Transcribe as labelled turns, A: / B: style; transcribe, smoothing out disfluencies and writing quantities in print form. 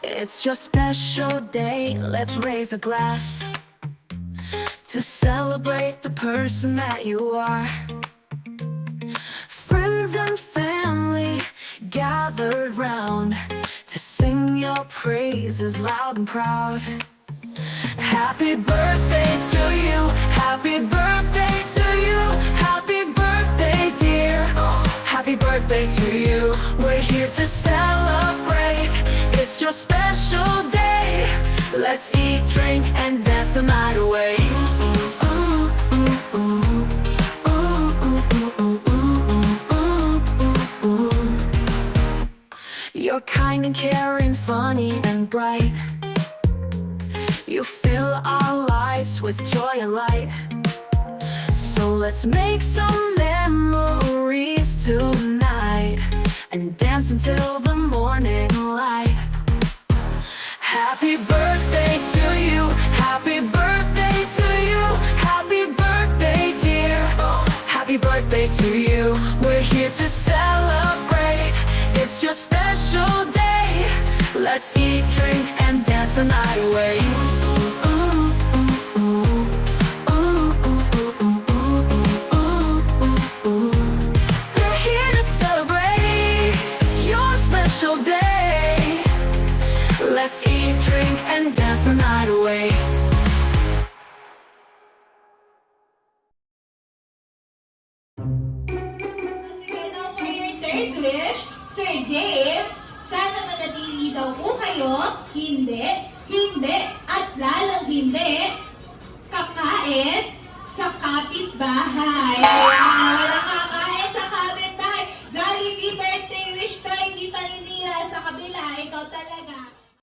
A: It's your special day, let's raise a glass to celebrate the person that you are. Friends and family gathered round to sing your praises loud and proud. Happy birthday to you, happy birthday to you, happy birthday dear. Happy birthday to you, we're here to celebrate. It's your special day, let's eat, drink, and dance the night away. You're kind and caring, funny and bright. You fill our lives with joy and light. So let's make some memories tonight and dance until the morning light. Happy birthday to you, happy birthday to you, happy birthday dear. Happy birthday to you, we're here to celebrate. It's your special day, let's eat, drink, and dance the night away. We're here to celebrate, it's your special day. Let's eat, drink, and dance the night away.
B: Third wish, Sir James, sana manatili daw po kayo, hindi, at lalong hindi, kakain sa kapitbahay.